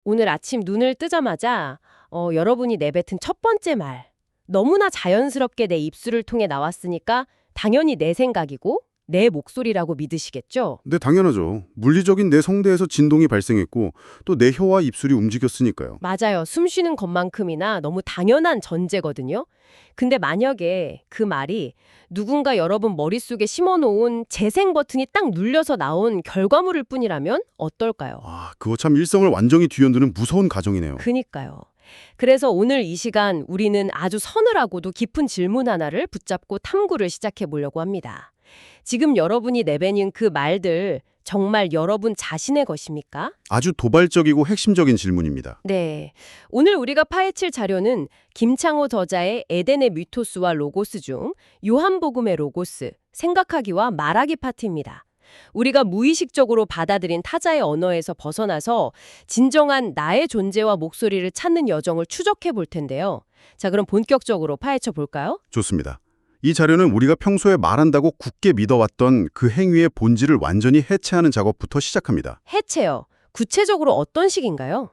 오늘 아침 눈을 뜨자마자 여러분이 내뱉은 첫 번째 말. 너무나 자연스럽게 내 입술을 통해 나왔으니까 당연히 내 생각이고 내 목소리라고 믿으시겠죠? 네, 당연하죠. 물리적인 내 성대에서 진동이 발생했고 또 내 혀와 입술이 움직였으니까요. 맞아요. 숨 쉬는 것만큼이나 너무 당연한 전제거든요. 근데 만약에 그 말이 누군가 여러분 머릿속에 심어놓은 재생 버튼이 딱 눌려서 나온 결과물일 뿐이라면 어떨까요? 그거 참 일성을 완전히 뒤흔드는 무서운 가정이네요. 그니까요. 그래서 오늘 이 시간 우리는 아주 서늘하고도 깊은 질문 하나를 붙잡고 탐구를 시작해 보려고 합니다. 지금 여러분이 내뱉는 그 말들 정말 여러분 자신의 것입니까? 아주 도발적이고 핵심적인 질문입니다. 네. 오늘 우리가 파헤칠 자료는 김창호 저자의 에덴의 미토스와 로고스 중 요한복음의 로고스, 생각하기와 말하기 파트입니다. 우리가 무의식적으로 받아들인 타자의 언어에서 벗어나서 진정한 나의 존재와 목소리를 찾는 여정을 추적해 볼 텐데요. 자, 그럼 본격적으로 파헤쳐 볼까요? 좋습니다. 이 자료는 우리가 평소에 말한다고 굳게 믿어왔던 그 행위의 본질을 완전히 해체하는 작업부터 시작합니다. 해체요. 구체적으로 어떤 식인가요?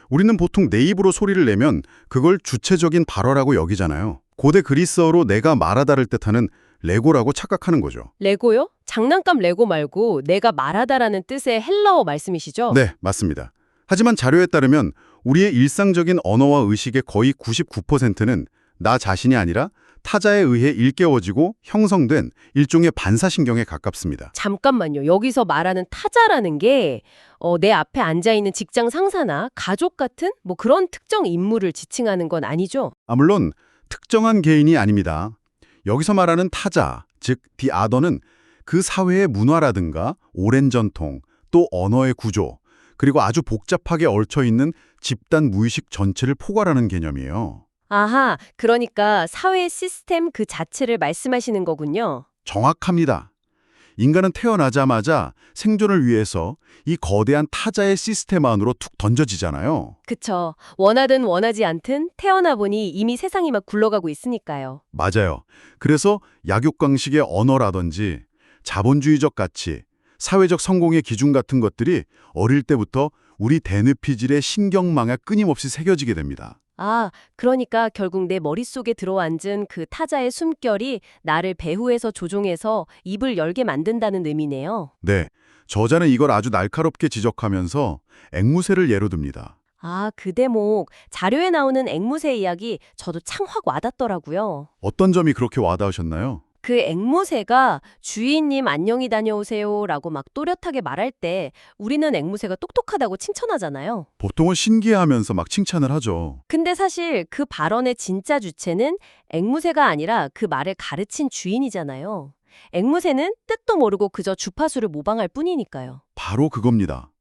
우리는 보통 내 입으로 소리를 내면 그걸 주체적인 발어라고 여기잖아요. 고대 그리스어로 내가 말하다를 뜻하는 레고라고 착각하는 거죠. 레고요? 장난감 레고 말고 내가 말하다라는 뜻의 헬라어 말씀이시죠? 네, 맞습니다. 하지만 자료에 따르면 우리의 일상적인 언어와 의식의 거의 99%는 나 자신이 아니라 타자에 의해 일깨워지고 형성된 일종의 반사신경에 가깝습니다. 잠깐만요. 여기서 말하는 타자라는 게 내 앞에 앉아있는 직장 상사나 가족 같은 뭐 그런 특정 인물을 지칭하는 건 아니죠? 물론 특정한 개인이 아닙니다. 여기서 말하는 타자, 즉 the other는 그 사회의 문화라든가 오랜 전통, 또 언어의 구조, 그리고 아주 복잡하게 얽혀있는 집단 무의식 전체를 포괄하는 개념이에요. 아하, 그러니까 사회 시스템 그 자체를 말씀하시는 거군요. 정확합니다. 인간은 태어나자마자 생존을 위해서 이 거대한 타자의 시스템 안으로 툭 던져지잖아요. 그쵸. 원하든 원하지 않든 태어나 보니 이미 세상이 막 굴러가고 있으니까요. 맞아요. 그래서 약육강식의 언어라든지 자본주의적 가치, 사회적 성공의 기준 같은 것들이 어릴 때부터 우리 대뇌피질의 신경망에 끊임없이 새겨지게 됩니다. 아, 그러니까 결국 내 머릿속에 들어앉은 그 타자의 숨결이 나를 배후에서 조종해서 입을 열게 만든다는 의미네요. 네, 저자는 이걸 아주 날카롭게 지적하면서 앵무새를 예로 듭니다. 아, 그 대목, 자료에 나오는 앵무새 이야기 저도 참 확 와닿더라고요. 어떤 점이 그렇게 와닿으셨나요? 그 앵무새가 주인님 안녕히 다녀오세요 라고 막 또렷하게 말할 때 우리는 앵무새가 똑똑하다고 칭찬하잖아요. 보통은 신기해하면서 막 칭찬을 하죠. 근데 사실 그 발언의 진짜 주체는 앵무새가 아니라 그 말을 가르친 주인이잖아요. 앵무새는 뜻도 모르고 그저 주파수를 모방할 뿐이니까요. 바로 그겁니다.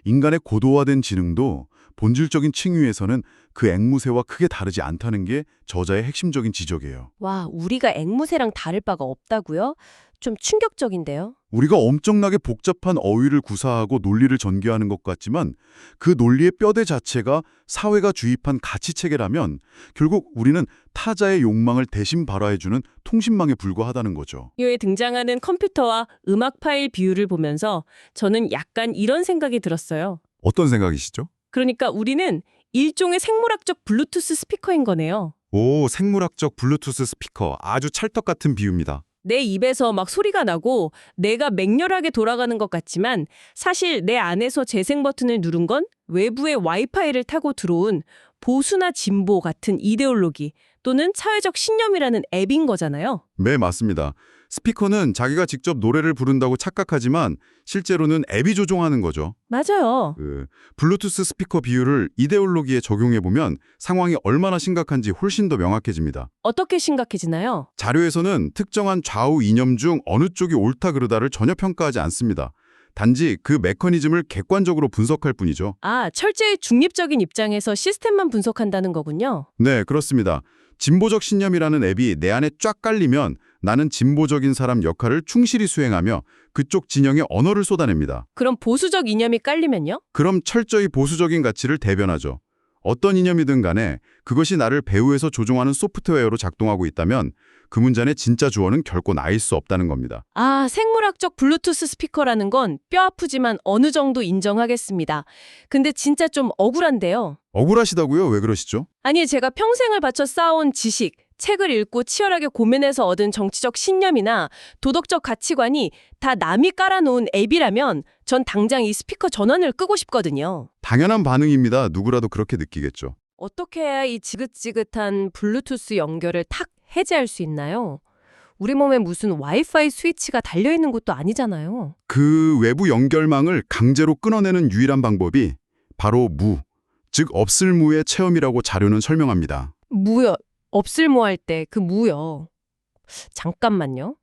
인간의 고도화된 지능도 본질적인 층위에서는 그 앵무새와 크게 다르지 않다는 게 저자의 핵심적인 지적이에요. 와, 우리가 앵무새랑 다를 바가 없다고요? 좀 충격적인데요. 우리가 엄청나게 복잡한 어휘를 구사하고 논리를 전개하는 것 같지만 그 논리의 뼈대 자체가 사회가 주입한 가치체계라면 결국 우리는 타자의 욕망을 대신 발화해주는 통신망에 불과하다는 거죠. 에 등장하는 컴퓨터와 음악 파일 비율을 보면서 저는 약간 이런 생각이 들었어요. 어떤 생각이시죠? 그러니까 우리는 일종의 생물학적 블루투스 스피커인 거네요. 오, 생물학적 블루투스 스피커. 아주 찰떡 같은 비유입니다. 내 입에서 막 소리가 나고 내가 맹렬하게 돌아가는 것 같지만 사실 내 안에서 재생 버튼을 누른 건 외부의 와이파이를 타고 들어온 보수나 진보 같은 이데올로기 또는 사회적 신념이라는 앱인 거잖아요. 네, 맞습니다. 스피커는 자기가 직접 노래를 부른다고 착각하지만 실제로는 앱이 조종하는 거죠. 맞아요. 블루투스 스피커 비유를 이데올로기에 적용해보면 상황이 얼마나 심각한지 훨씬 더 명확해집니다. 어떻게 심각해지나요? 자료에서는 특정한 좌우 이념 중 어느 쪽이 옳다 그르다를 전혀 평가하지 않습니다. 단지 그 메커니즘을 객관적으로 분석할 뿐이죠. 아, 철저히 중립적인 입장에서 시스템만 분석한다는 거군요. 네, 그렇습니다. 진보적 신념이라는 앱이 내 안에 쫙 깔리면 나는 진보적인 사람 역할을 충실히 수행하며 그쪽 진영의 언어를 쏟아냅니다. 그럼 보수적 이념이 깔리면요? 그럼 철저히 보수적인 가치를 대변하죠. 어떤 이념이든 간에 그것이 나를 배후에서 조종하는 소프트웨어로 작동하고 있다면 그 문장의 진짜 주어는 결코 나일 수 없다는 겁니다. 아, 생물학적 블루투스 스피커라는 건 뼈 아프지만 어느 정도 인정하겠습니다. 근데 진짜 좀 억울한데요. 억울하시다고요? 왜 그러시죠? 아니, 제가 평생을 바쳐 쌓아온 지식, 책을 읽고 치열하게 고민해서 얻은 정치적 신념이나 도덕적 가치관이 다 남이 깔아놓은 앱이라면 전 당장 이 스피커 전원을 끄고 싶거든요. 당연한 반응입니다. 누구라도 그렇게 느끼겠죠. 어떻게 해야 이 지긋지긋한 블루투스 연결을 탁 해제할 수 있나요? 우리 몸에 무슨 와이파이 스위치가 달려있는 것도 아니잖아요. 그 외부 연결망을 강제로 끊어내는 유일한 방법이 바로 즉 없을 무의 체험이라고 자료는 설명합니다. 무요. 없을무 할 때 그 무요. 잠깐만요.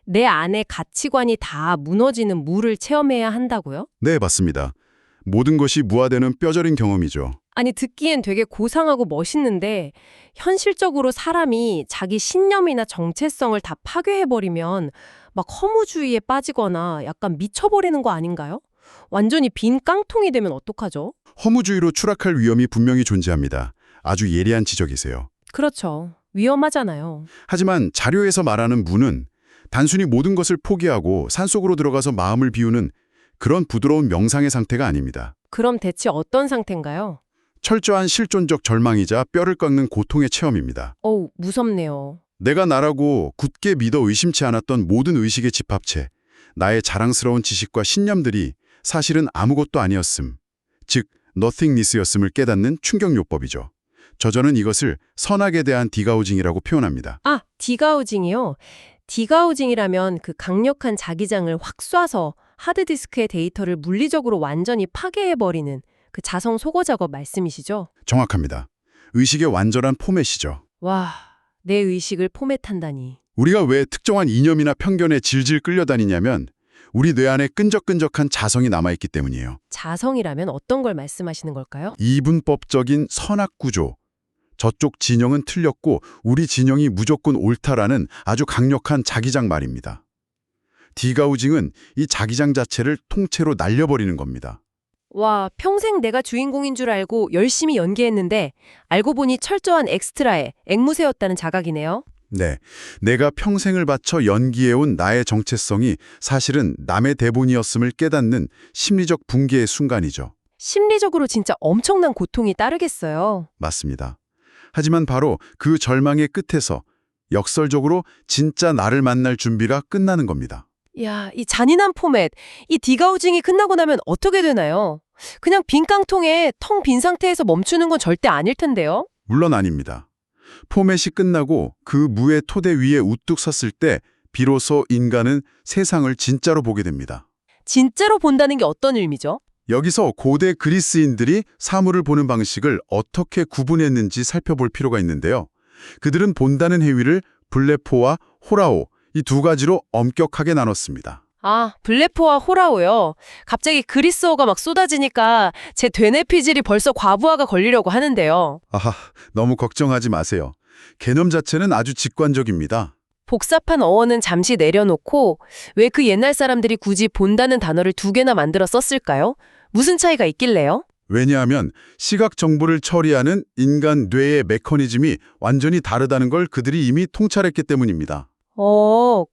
내 안에 가치관이 다 무너지는 무를 체험해야 한다고요? 네, 맞습니다. 모든 것이 무화되는 뼈저린 경험이죠. 아니, 듣기엔 되게 고상하고 멋있는데 현실적으로 사람이 자기 신념이나 정체성을 다 파괴해버리면 막 허무주의에 빠지거나 약간 미쳐버리는 거 아닌가요? 완전히 빈 깡통이 되면 어떡하죠? 허무주의로 추락할 위험이 분명히 존재합니다. 아주 예리한 지적이세요. 그렇죠. 위험하잖아요. 하지만 자료에서 말하는 무는 단순히 모든 것을 포기하고 산속으로 들어가서 마음을 비우는 그런 부드러운 명상의 상태가 아닙니다. 그럼 대체 어떤 상태인가요? 철저한 실존적 절망이자 뼈를 깎는 고통의 체험입니다. 어우, 무섭네요. 내가 나라고 굳게 믿어 의심치 않았던 모든 의식의 집합체, 나의 자랑스러운 지식과 신념들이 사실은 아무것도 아니었음, 즉 nothingness였음을 깨닫는 충격요법이죠. 저자는 이것을 선악에 대한 디가우징이라고 표현합니다. 아, 디가우징이요? 디가우징이라면 그 강력한 자기장을 확 쏴서 하드디스크의 데이터를 물리적으로 완전히 파괴해버리는 그 자성 소거 작업 말씀이시죠? 정확합니다. 의식의 완전한 포맷이죠. 와, 내 의식을 포맷한다니. 우리가 왜 특정한 이념이나 편견에 질질 끌려다니냐면 우리 뇌 안에 끈적끈적한 자성이 남아있기 때문이에요. 자성이라면 어떤 걸 말씀하시는 걸까요? 이분법적인 선악구조. 저쪽 진영은 틀렸고 우리 진영이 무조건 옳다라는 아주 강력한 자기장 말입니다. 디가우징은 이 자기장 자체를 통째로 날려버리는 겁니다. 와, 평생 내가 주인공인 줄 알고 열심히 연기했는데 알고 보니 철저한 엑스트라에 앵무새였다는 자각이네요. 네, 내가 평생을 바쳐 연기해온 나의 정체성이 사실은 남의 대본이었음을 깨닫는 심리적 붕괴의 순간이죠. 심리적으로 진짜 엄청난 고통이 따르겠어요. 맞습니다. 하지만 바로 그 절망의 끝에서 역설적으로 진짜 나를 만날 준비가 끝나는 겁니다. 야, 이 잔인한 포맷, 이 디가우징이 끝나고 나면 어떻게 되나요? 그냥 빈 깡통에 텅 빈 상태에서 멈추는 건 절대 아닐 텐데요? 물론 아닙니다. 포맷이 끝나고 그 무의 토대 위에 우뚝 섰을 때 비로소 인간은 세상을 진짜로 보게 됩니다. 진짜로 본다는 게 어떤 의미죠? 여기서 고대 그리스인들이 사물을 보는 방식을 어떻게 구분했는지 살펴볼 필요가 있는데요. 그들은 본다는 행위를 블레포와 호라오, 이 두 가지로 엄격하게 나눴습니다. 아, 블레포와 호라오요. 갑자기 그리스어가 막 쏟아지니까 제 되뇌피질이 벌써 과부하가 걸리려고 하는데요. 아하, 너무 걱정하지 마세요. 개념 자체는 아주 직관적입니다. 복잡한 어원은 잠시 내려놓고 왜 그 옛날 사람들이 굳이 본다는 단어를 두 개나 만들어 썼을까요? 무슨 차이가 있길래요? 왜냐하면 시각 정보를 처리하는 인간 뇌의 메커니즘이 완전히 다르다는 걸 그들이 이미 통찰했기 때문입니다.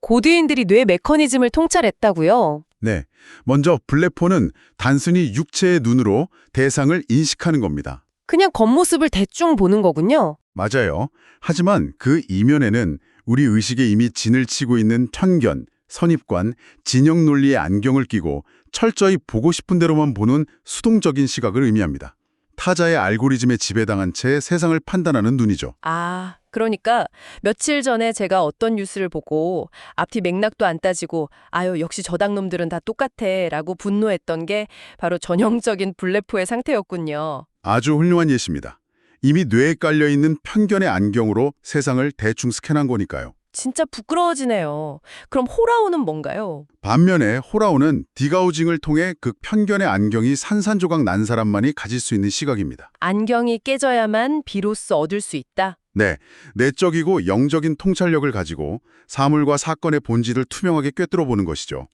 고대인들이 뇌 메커니즘을 통찰했다고요? 네, 먼저 블레포는 단순히 육체의 눈으로 대상을 인식하는 겁니다. 그냥 겉모습을 대충 보는 거군요. 맞아요. 하지만 그 이면에는 우리 의식에 이미 진을 치고 있는 편견, 선입관, 진영 논리의 안경을 끼고 철저히 보고 싶은 대로만 보는 수동적인 시각을 의미합니다. 타자의 알고리즘에 지배당한 채 세상을 판단하는 눈이죠. 아, 그러니까 며칠 전에 제가 어떤 뉴스를 보고 앞뒤 맥락도 안 따지고 아유, 역시 저당 놈들은 다 똑같아 라고 분노했던 게 바로 전형적인 블레포의 상태였군요. 아주 훌륭한 예시입니다. 이미 뇌에 깔려있는 편견의 안경으로 세상을 대충 스캔한 거니까요. 진짜 부끄러워지네요. 그럼 호라오는 뭔가요? 반면에 호라오는 디가우징을 통해 그 편견의 안경이 산산조각 난 사람만이 가질 수 있는 시각입니다. 안경이 깨져야만 비로소 얻을 수 있다. 네, 내적이고 영적인 통찰력을 가지고 사물과 사건의 본질을 투명하게 꿰뚫어 보는 것이죠.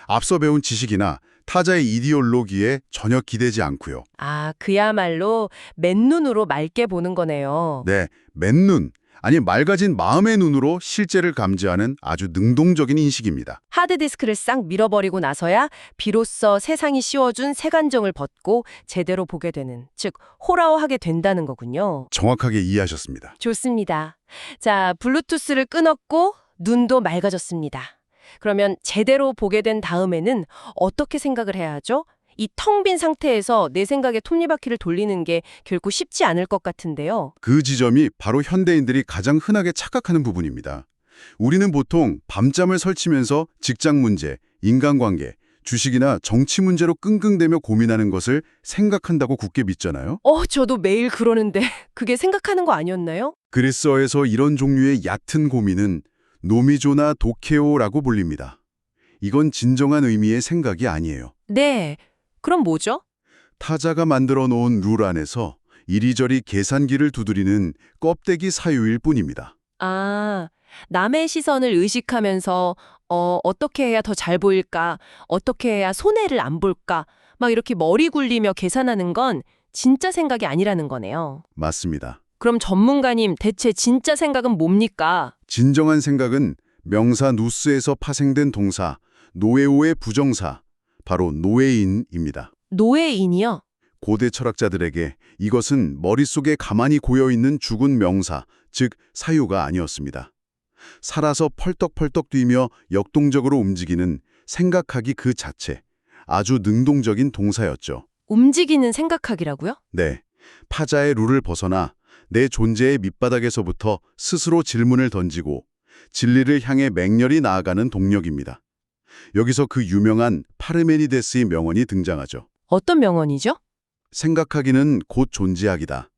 앞서 배운 지식이나 타자의 이디올로기에 전혀 기대지 않고요. 아, 그야말로 맨눈으로 맑게 보는 거네요. 네, 맨눈, 아니 맑아진 마음의 눈으로 실제를 감지하는 아주 능동적인 인식입니다. 하드디스크를 싹 밀어버리고 나서야 비로소 세상이 씌워준 색안정을 벗고 제대로 보게 되는, 즉 호라호하게 된다는 거군요. 정확하게 이해하셨습니다. 좋습니다. 자, 블루투스를 끊었고 눈도 맑아졌습니다. 그러면 제대로 보게 된 다음에는 어떻게 생각을 해야 하죠? 이 텅 빈 상태에서 내 생각에 톱니바퀴를 돌리는 게 결코 쉽지 않을 것 같은데요. 그 지점이 바로 현대인들이 가장 흔하게 착각하는 부분입니다. 우리는 보통 밤잠을 설치면서 직장 문제, 인간관계, 주식이나 정치 문제로 끙끙대며 고민하는 것을 생각한다고 굳게 믿잖아요. 저도 매일 그러는데 그게 생각하는 거 아니었나요? 그리스어에서 이런 종류의 얕은 고민은 노미조나 도케오라고 불립니다. 이건 진정한 의미의 생각이 아니에요. 네. 그럼 뭐죠? 타자가 만들어 놓은 룰 안에서 이리저리 계산기를 두드리는 껍데기 사유일 뿐입니다. 아, 남의 시선을 의식하면서 어떻게 해야 더 잘 보일까? 어떻게 해야 손해를 안 볼까? 막 이렇게 머리 굴리며 계산하는 건 진짜 생각이 아니라는 거네요. 맞습니다. 그럼 전문가님, 대체 진짜 생각은 뭡니까? 진정한 생각은 명사 누스에서 파생된 동사 노에오의 부정사, 바로 노예인입니다. 노예인이요? 고대 철학자들에게 이것은 머릿속에 가만히 고여있는 죽은 명사, 즉 사유가 아니었습니다. 살아서 펄떡펄떡 뛰며 역동적으로 움직이는 생각하기 그 자체, 아주 능동적인 동사였죠. 움직이는 생각하기라고요? 네, 파자의 룰을 벗어나 내 존재의 밑바닥에서부터 스스로 질문을 던지고 진리를 향해 맹렬히 나아가는 동력입니다. 여기서 그 유명한 파르메니데스의 명언이 등장하죠. 어떤 명언이죠? 생각하기는 곧 존재하기다.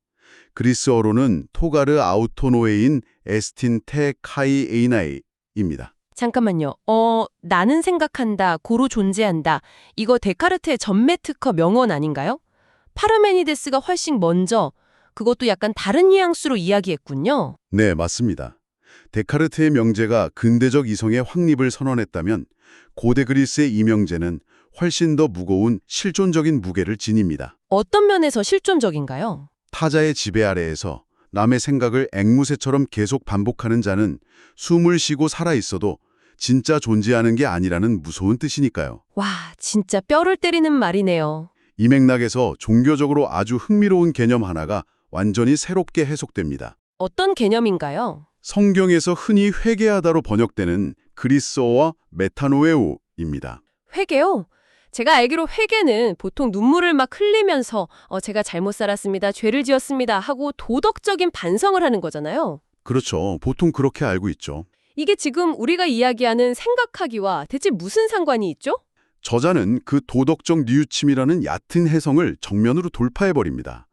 그리스어로는 토가르 아우토노에인 에스틴 테 카이 에이나이입니다. 잠깐만요. 나는 생각한다, 고로 존재한다. 이거 데카르트의 전매 특허 명언 아닌가요? 파르메니데스가 훨씬 먼저, 그것도 약간 다른 뉘앙스로 이야기했군요. 네, 맞습니다. 데카르트의 명제가 근대적 이성의 확립을 선언했다면 고대 그리스의 이 명제는 훨씬 더 무거운 실존적인 무게를 지닙니다. 어떤 면에서 실존적인가요? 타자의 지배 아래에서 남의 생각을 앵무새처럼 계속 반복하는 자는 숨을 쉬고 살아있어도 진짜 존재하는 게 아니라는 무서운 뜻이니까요. 와, 진짜 뼈를 때리는 말이네요. 이 맥락에서 종교적으로 아주 흥미로운 개념 하나가 완전히 새롭게 해석됩니다. 어떤 개념인가요? 성경에서 흔히 회개하다로 번역되는 그리스어와 메타노에오입니다. 회개요? 제가 알기로 회개는 보통 눈물을 막 흘리면서 제가 잘못 살았습니다, 죄를 지었습니다 하고 도덕적인 반성을 하는 거잖아요. 그렇죠. 보통 그렇게 알고 있죠. 이게 지금 우리가 이야기하는 생각하기와 대체 무슨 상관이 있죠? 저자는 그 도덕적 뉘우침이라는 얕은 해석을 정면으로 돌파해버립니다.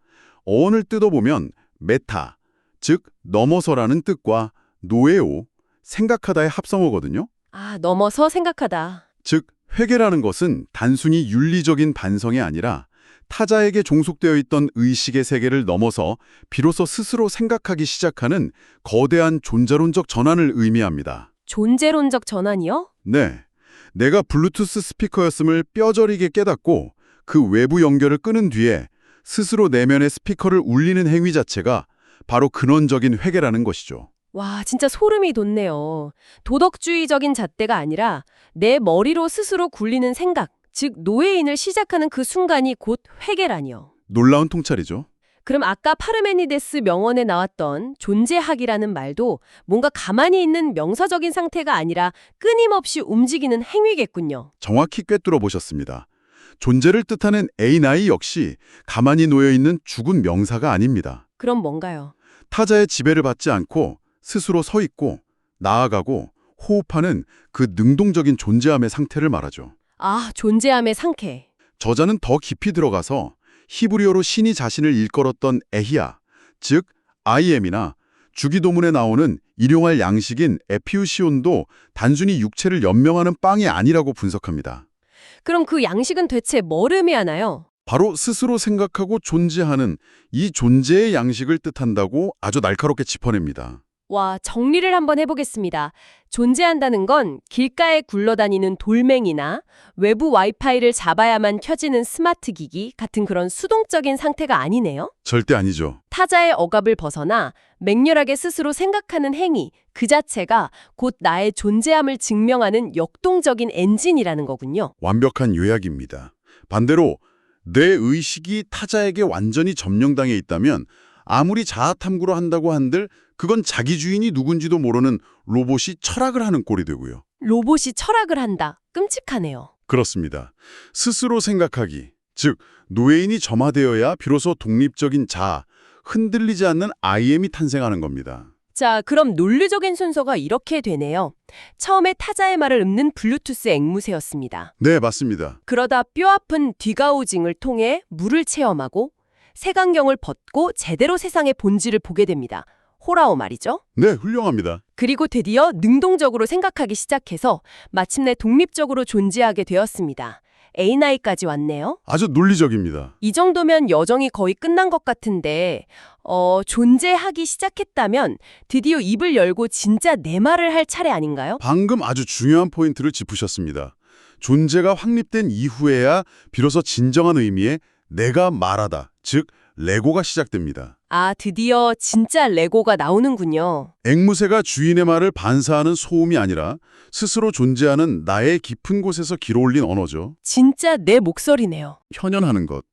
어원을 뜯어보면 메타, 즉 넘어서라는 뜻과 노에오, 생각하다의 합성어거든요. 아, 넘어서 생각하다. 즉 회개라는 것은 단순히 윤리적인 반성이 아니라 타자에게 종속되어 있던 의식의 세계를 넘어서 비로소 스스로 생각하기 시작하는 거대한 존재론적 전환을 의미합니다. 존재론적 전환이요? 네, 내가 블루투스 스피커였음을 뼈저리게 깨닫고 그 외부 연결을 끊은 뒤에 스스로 내면의 스피커를 울리는 행위 자체가 바로 근원적인 회개라는 것이죠. 와, 진짜 소름이 돋네요. 도덕주의적인 잣대가 아니라 내 머리로 스스로 굴리는 생각, 즉 노예인을 시작하는 그 순간이 곧 회개라니요. 놀라운 통찰이죠. 그럼 아까 파르메니데스 명언에 나왔던 존재학이라는 말도 뭔가 가만히 있는 명사적인 상태가 아니라 끊임없이 움직이는 행위겠군요. 정확히 꿰뚫어 보셨습니다. 존재를 뜻하는 에이나이 역시 가만히 놓여있는 죽은 명사가 아닙니다. 그럼 뭔가요? 타자의 지배를 받지 않고 스스로 서 있고 나아가고 호흡하는 그 능동적인 존재함의 상태를 말하죠. 아, 존재함의 상태. 저자는 더 깊이 들어가서 히브리어로 신이 자신을 일컬었던 에히야, 즉 I am이나 주기도문에 나오는 일용할 양식인 에피우시온도 단순히 육체를 연명하는 빵이 아니라고 분석합니다. 그럼 그 양식은 대체 뭘 의미하나요? 바로 스스로 생각하고 존재하는 이 존재의 양식을 뜻한다고 아주 날카롭게 짚어냅니다. 와, 정리를 한번 해보겠습니다. 존재한다는 건 길가에 굴러다니는 돌멩이나 외부 와이파이를 잡아야만 켜지는 스마트 기기 같은 그런 수동적인 상태가 아니네요. 절대 아니죠. 타자의 억압을 벗어나 맹렬하게 스스로 생각하는 행위, 그 자체가 곧 나의 존재함을 증명하는 역동적인 엔진이라는 거군요. 완벽한 요약입니다. 반대로 내 의식이 타자에게 완전히 점령당해 있다면 아무리 자아 탐구로 한다고 한들 그건 자기 주인이 누군지도 모르는 로봇이 철학을 하는 꼴이 되고요. 로봇이 철학을 한다. 끔찍하네요. 그렇습니다. 스스로 생각하기, 즉 노예인이 점화되어야 비로소 독립적인 자아, 흔들리지 않는 IM이 탄생하는 겁니다. 자, 그럼 논리적인 순서가 이렇게 되네요. 처음에 타자의 말을 읊는 블루투스 앵무새였습니다. 네, 맞습니다. 그러다 뼈아픈 뒤가오징을 통해 물을 체험하고 색안경을 벗고 제대로 세상의 본질을 보게 됩니다. 호라오 말이죠. 네, 훌륭합니다. 그리고 드디어 능동적으로 생각하기 시작해서 마침내 독립적으로 존재하게 되었습니다. A9까지 왔네요. 아주 논리적입니다. 이 정도면 여정이 거의 끝난 것 같은데 존재하기 시작했다면 드디어 입을 열고 진짜 내 말을 할 차례 아닌가요? 방금 아주 중요한 포인트를 짚으셨습니다. 존재가 확립된 이후에야 비로소 진정한 의미의 내가 말하다, 즉 레고가 시작됩니다. 아, 드디어 진짜 레고가 나오는군요. 앵무새가 주인의 말을 반사하는 소음이 아니라 스스로 존재하는 나의 깊은 곳에서 길어올린 언어죠. 진짜 내 목소리네요. 현현하는 것,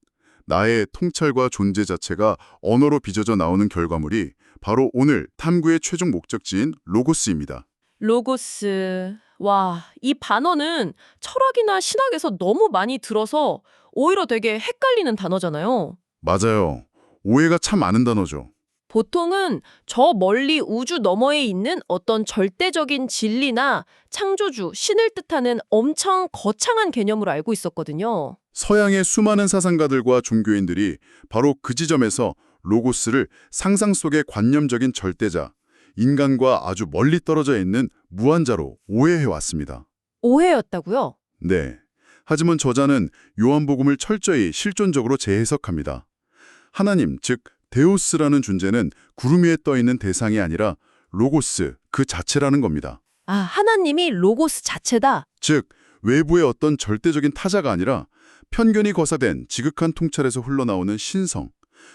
나의 통찰과 존재 자체가 언어로 빚어져 나오는 결과물이 바로 오늘 탐구의 최종 목적지인 로고스입니다. 로고스. 와, 이 반어는 철학이나 신학에서 너무 많이 들어서 오히려 되게 헷갈리는 단어잖아요. 맞아요. 오해가 참 많은 단어죠. 보통은 저 멀리 우주 너머에 있는 어떤 절대적인 진리나 창조주, 신을 뜻하는 엄청 거창한 개념으로 알고 있었거든요. 서양의 수많은 사상가들과 종교인들이 바로 그 지점에서 로고스를 상상 속의 관념적인 절대자, 인간과 아주 멀리 떨어져 있는 무한자로 오해해왔습니다. 오해였다고요? 네. 하지만 저자는 요한복음을 철저히 실존적으로 재해석합니다. 하나님, 즉 데우스라는 존재는 구름 위에 떠 있는 대상이 아니라 로고스 그 자체라는 겁니다. 아, 하나님이 로고스 자체다. 즉 외부의 어떤 절대적인 타자가 아니라 편견이 거사된 지극한 통찰에서 흘러나오는 신성,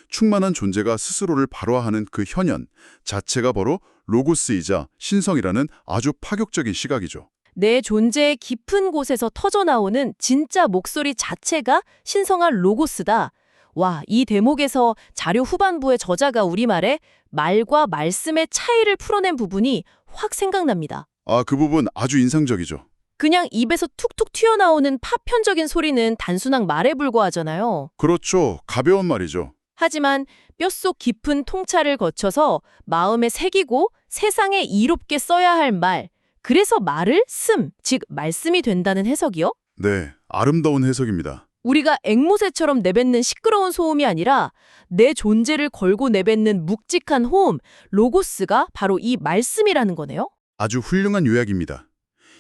충만한 존재가 스스로를 발화하는 그 현현 자체가 바로 로고스이자 신성이라는 아주 파격적인 시각이죠. 내 존재의 깊은 곳에서 터져나오는 진짜 목소리 자체가 신성한 로고스다. 와, 이 대목에서 자료 후반부의 저자가 우리말에 말과 말씀의 차이를 풀어낸 부분이 확 생각납니다. 아, 그 부분 아주 인상적이죠. 그냥 입에서 툭툭 튀어나오는 파편적인 소리는 단순한 말에 불과하잖아요. 그렇죠. 가벼운 말이죠. 하지만 뼛속 깊은 통찰을 거쳐서 마음에 새기고 세상에 이롭게 써야 할 말, 그래서 말을 즉 말씀이 된다는 해석이요? 네, 아름다운 해석입니다. 우리가 앵무새처럼 내뱉는 시끄러운 소음이 아니라 내 존재를 걸고 내뱉는 묵직한 호음, 로고스가 바로 이 말씀이라는 거네요? 아주 훌륭한 요약입니다.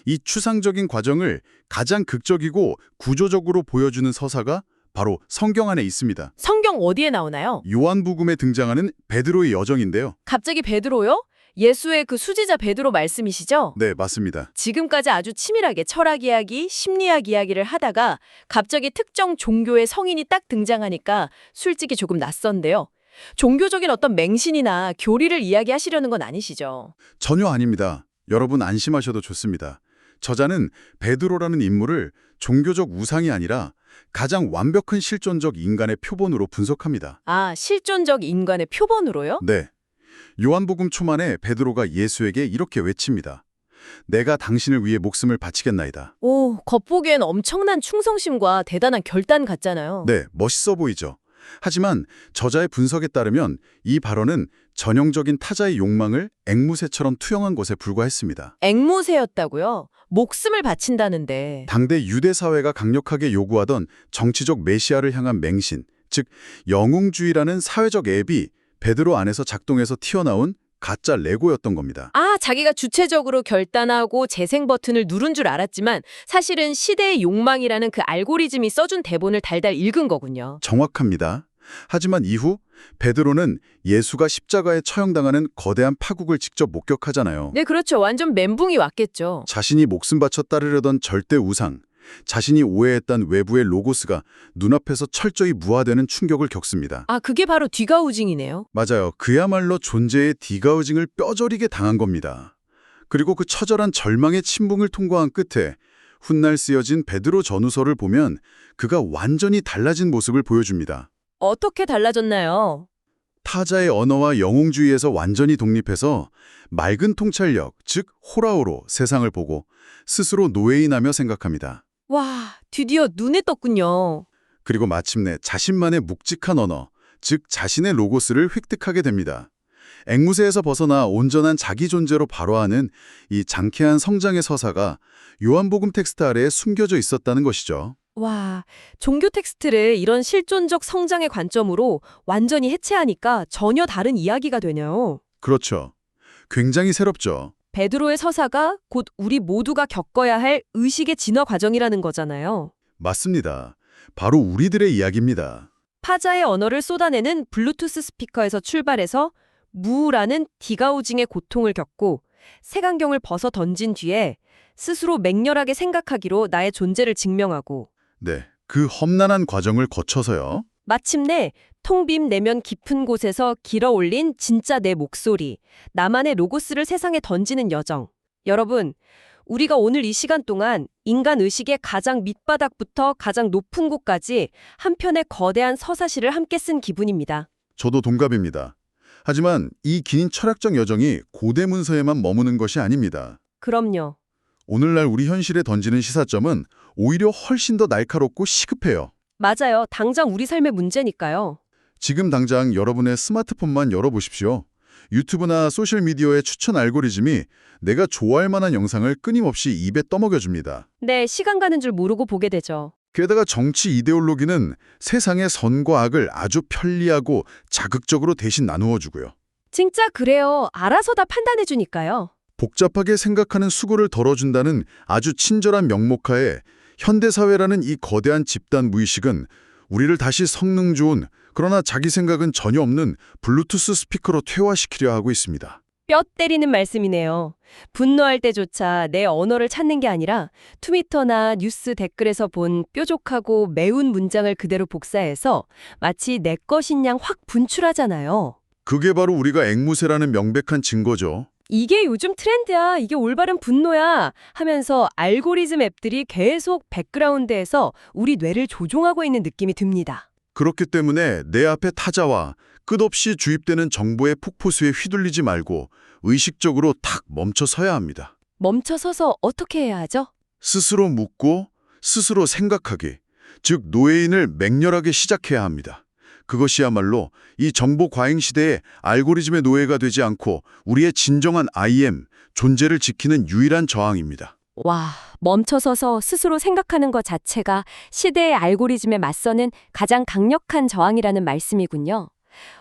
이 추상적인 과정을 가장 극적이고 구조적으로 보여주는 서사가 바로 성경 안에 있습니다. 성경 어디에 나오나요? 요한복음에 등장하는 베드로의 여정인데요. 갑자기 베드로요? 예수의 그 수지자 베드로 말씀이시죠? 네, 맞습니다. 지금까지 아주 치밀하게 철학 이야기, 심리학 이야기를 하다가 갑자기 특정 종교의 성인이 딱 등장하니까 솔직히 조금 낯선데요. 종교적인 어떤 맹신이나 교리를 이야기하시려는 건 아니시죠? 전혀 아닙니다. 여러분 안심하셔도 좋습니다. 저자는 베드로라는 인물을 종교적 우상이 아니라 가장 완벽한 실존적 인간의 표본으로 분석합니다. 아, 실존적 인간의 표본으로요? 네. 요한복음 초반에 베드로가 예수에게 이렇게 외칩니다. 내가 당신을 위해 목숨을 바치겠나이다. 오, 겉보기엔 엄청난 충성심과 대단한 결단 같잖아요. 네, 멋있어 보이죠. 하지만 저자의 분석에 따르면 이 발언은 전형적인 타자의 욕망을 앵무새처럼 투영한 것에 불과했습니다. 앵무새였다고요? 목숨을 바친다는데. 당대 유대 사회가 강력하게 요구하던 정치적 메시아를 향한 맹신, 즉 영웅주의라는 사회적 앱이 베드로 안에서 작동해서 튀어나온 가짜 레고였던 겁니다. 아, 자기가 주체적으로 결단하고 재생 버튼을 누른 줄 알았지만 사실은 시대의 욕망이라는 그 알고리즘이 써준 대본을 달달 읽은 거군요. 정확합니다. 하지만 이후 베드로는 예수가 십자가에 처형당하는 거대한 파국을 직접 목격하잖아요. 네, 그렇죠. 완전 멘붕이 왔겠죠. 자신이 목숨 바쳐 따르려던 절대 우상, 자신이 오해했던 외부의 로고스가 눈앞에서 철저히 무화되는 충격을 겪습니다. 아, 그게 바로 뒤가우징이네요. 맞아요. 그야말로 존재의 디가우징을 뼈저리게 당한 겁니다. 그리고 그 처절한 절망의 침붕을 통과한 끝에 훗날 쓰여진 베드로 전후서를 보면 그가 완전히 달라진 모습을 보여줍니다. 어떻게 달라졌나요? 타자의 언어와 영웅주의에서 완전히 독립해서 맑은 통찰력, 즉 호라오로 세상을 보고 스스로 노예인하며 생각합니다. 와, 드디어 눈에 떴군요. 그리고 마침내 자신만의 묵직한 언어, 즉 자신의 로고스를 획득하게 됩니다. 앵무새에서 벗어나 온전한 자기 존재로 발화하는 이 장쾌한 성장의 서사가 요한복음 텍스트 아래에 숨겨져 있었다는 것이죠. 와, 종교 텍스트를 이런 실존적 성장의 관점으로 완전히 해체하니까 전혀 다른 이야기가 되네요. 그렇죠. 굉장히 새롭죠. 베드로의 서사가 곧 우리 모두가 겪어야 할 의식의 진화 과정이라는 거잖아요. 맞습니다. 바로 우리들의 이야기입니다. 타자의 언어를 쏟아내는 블루투스 스피커에서 출발해서 무라는 디가우징의 고통을 겪고 색안경을 벗어 던진 뒤에 스스로 맹렬하게 생각하기로 나의 존재를 증명하고 네, 그 험난한 과정을 거쳐서요. 마침내 통 빈 내면 깊은 곳에서 길어 올린 진짜 내 목소리, 나만의 로고스를 세상에 던지는 여정. 여러분, 우리가 오늘 이 시간 동안 인간 의식의 가장 밑바닥부터 가장 높은 곳까지 한 편의 거대한 서사시를 함께 쓴 기분입니다. 저도 동갑입니다. 하지만 이 긴 철학적 여정이 고대 문서에만 머무는 것이 아닙니다. 그럼요. 오늘날 우리 현실에 던지는 시사점은 오히려 훨씬 더 날카롭고 시급해요. 맞아요. 당장 우리 삶의 문제니까요. 지금 당장 여러분의 스마트폰만 열어보십시오. 유튜브나 소셜미디어의 추천 알고리즘이 내가 좋아할 만한 영상을 끊임없이 입에 떠먹여줍니다. 네, 시간 가는 줄 모르고 보게 되죠. 게다가 정치 이데올로기는 세상의 선과 악을 아주 편리하고 자극적으로 대신 나누어주고요. 진짜 그래요. 알아서 다 판단해 주니까요. 복잡하게 생각하는 수고를 덜어준다는 아주 친절한 명목하에 현대사회라는 이 거대한 집단 무의식은 우리를 다시 성능 좋은 그러나 자기 생각은 전혀 없는 블루투스 스피커로 퇴화시키려 하고 있습니다. 뼈 때리는 말씀이네요. 분노할 때조차 내 언어를 찾는 게 아니라 트위터나 뉴스 댓글에서 본 뾰족하고 매운 문장을 그대로 복사해서 마치 내 것인 양 확 분출하잖아요. 그게 바로 우리가 앵무새라는 명백한 증거죠. 이게 요즘 트렌드야. 이게 올바른 분노야. 하면서 알고리즘 앱들이 계속 백그라운드에서 우리 뇌를 조종하고 있는 느낌이 듭니다. 그렇기 때문에 내 앞에 타자와 끝없이 주입되는 정보의 폭포수에 휘둘리지 말고 의식적으로 탁 멈춰 서야 합니다. 멈춰서서 어떻게 해야 하죠? 스스로 묻고 스스로 생각하기, 즉 노예인을 맹렬하게 시작해야 합니다. 그것이야말로 이 정보 과잉 시대에 알고리즘의 노예가 되지 않고 우리의 진정한 I am, 존재를 지키는 유일한 저항입니다. 와, 멈춰서서 스스로 생각하는 것 자체가 시대의 알고리즘에 맞서는 가장 강력한 저항이라는 말씀이군요.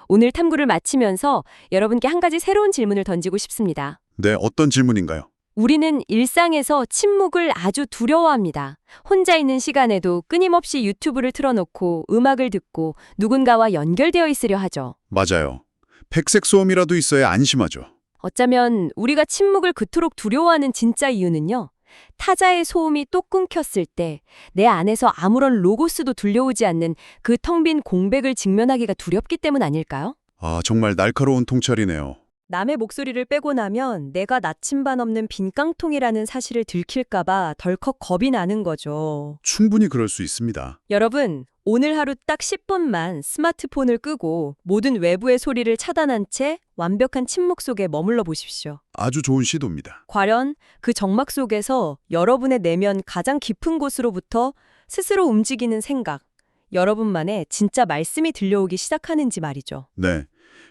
오늘 탐구를 마치면서 여러분께 한 가지 새로운 질문을 던지고 싶습니다. 네, 어떤 질문인가요? 우리는 일상에서 침묵을 아주 두려워합니다. 혼자 있는 시간에도 끊임없이 유튜브를 틀어놓고 음악을 듣고 누군가와 연결되어 있으려 하죠. 맞아요. 백색 소음이라도 있어야 안심하죠. 어쩌면 우리가 침묵을 그토록 두려워하는 진짜 이유는요. 타자의 소음이 또 끊겼을 때 내 안에서 아무런 로고스도 들려오지 않는 그 텅 빈 공백을 직면하기가 두렵기 때문 아닐까요? 아, 정말 날카로운 통찰이네요. 남의 목소리를 빼고 나면 내가 나침반 없는 빈 깡통이라는 사실을 들킬까봐 덜컥 겁이 나는 거죠. 충분히 그럴 수 있습니다. 여러분, 오늘 하루 딱 10분만 스마트폰을 끄고 모든 외부의 소리를 차단한 채 완벽한 침묵 속에 머물러 보십시오. 아주 좋은 시도입니다. 과연 그 정막 속에서 여러분의 내면 가장 깊은 곳으로부터 스스로 움직이는 생각, 여러분만의 진짜 말씀이 들려오기 시작하는지 말이죠. 네.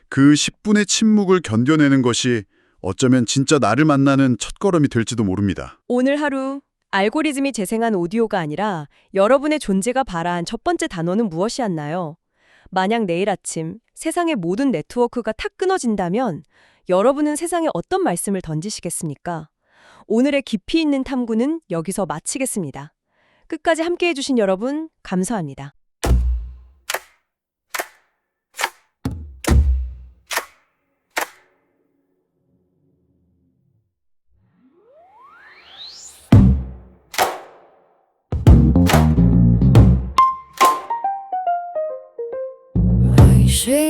그 10분의 침묵을 견뎌내는 것이 어쩌면 진짜 나를 만나는 첫걸음이 될지도 모릅니다. 오늘 하루 알고리즘이 재생한 오디오가 아니라 여러분의 존재가 발아한 첫 번째 단어는 무엇이었나요? 만약 내일 아침 세상의 모든 네트워크가 탁 끊어진다면 여러분은 세상에 어떤 말씀을 던지시겠습니까? 오늘의 깊이 있는 탐구는 여기서 마치겠습니다. 끝까지 함께해 주신 여러분 감사합니다.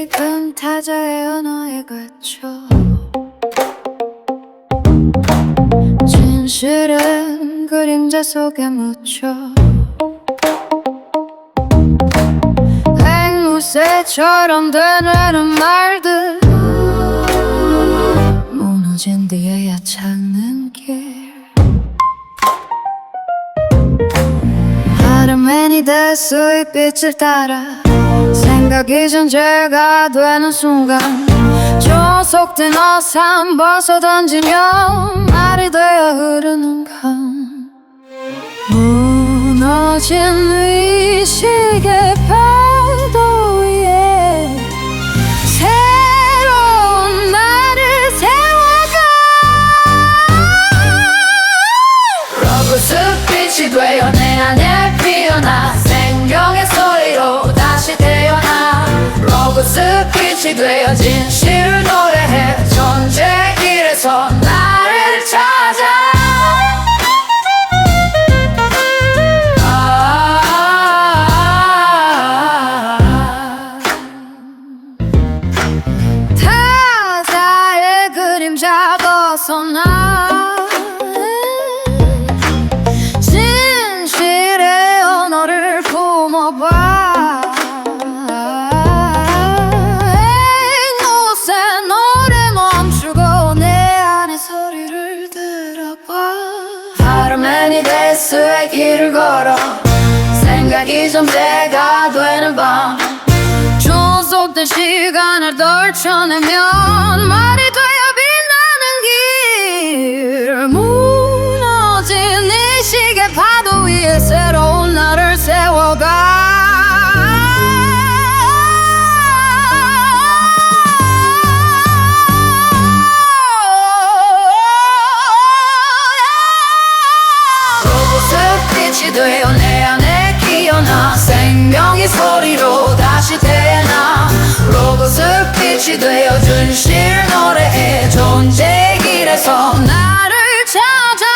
지금 타자의 언어에 갇혀 진실은 그림자 속에 묻혀 앵무새처럼 되뇌는 말들 무너진 뒤에야 찾는 길 하루맨이 될 수의 빛을 따라 생각이 전제가 되는 순간 조속된 어삼 벗어 던지면 말이 되어 흐르는 강 무너진 의식의 파도 위에 새로운 나를 세워가 러브숲빛이 되어 내 안에 피어나 생명의 소리로 다시 태어나 러브숲빛이 되어 진실을 노래해 존재의 길에서 나를 찾아 타자의 그림자 벗어나 진실의 언어를 품어봐 앵무새 노래 멈추고 내 안의 소리를 들어봐 하루맨이 될 수의 길을 걸어 생각이 점재가 되는 밤 조속된 시간을 떨쳐내면 말이 되어 빛나는 길 무너진 의식의 파도 위에 새로운 나를 세워가 로봇빛이 되어 내 안에 기어나 생명의 소리로 다시 태어나 로봇빛이 되어 진실 노래해 존재의 길에서 나를 찾아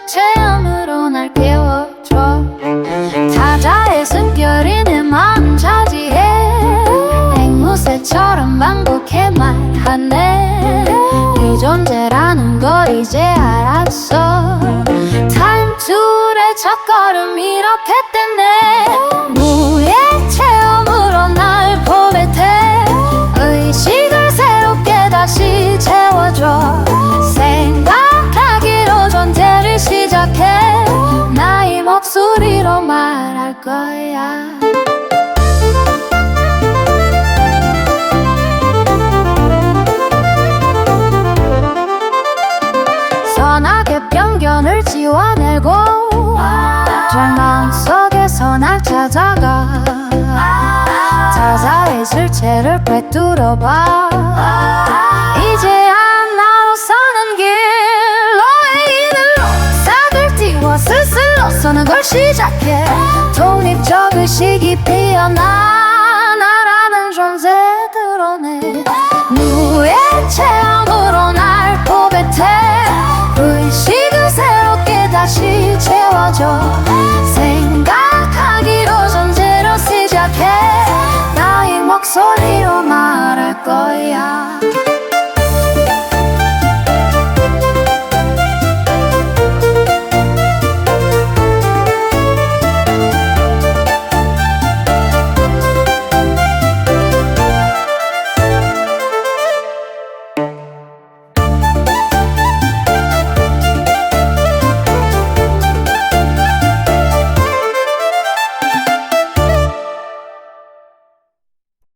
체험으로 날 깨워줘 타자의 숨결이 내 마음 차지해 앵무새처럼 반복해 말하네 이 존재라는 걸 이제 알았어 타임툴의 첫걸음 이렇게 뗐네 무의 체험으로 날 포뱉해 의식을 새롭게 다시 채워줘 생각하기로 존재를 시작해 나의 목소리로 말할 거야 선악의 편견을 지워내고 절망 속에서 날 찾아가 타자의 실체를 꿰뚫어봐 이제야 나로 사는 길 너의 이들로 싹을 띄워 스스로 서는 걸 시작해 독립적 의식이 피어나 나라는 존재 드러내 무의 체험으로 날 포뱉해 의식을 새롭게 다시 채워줘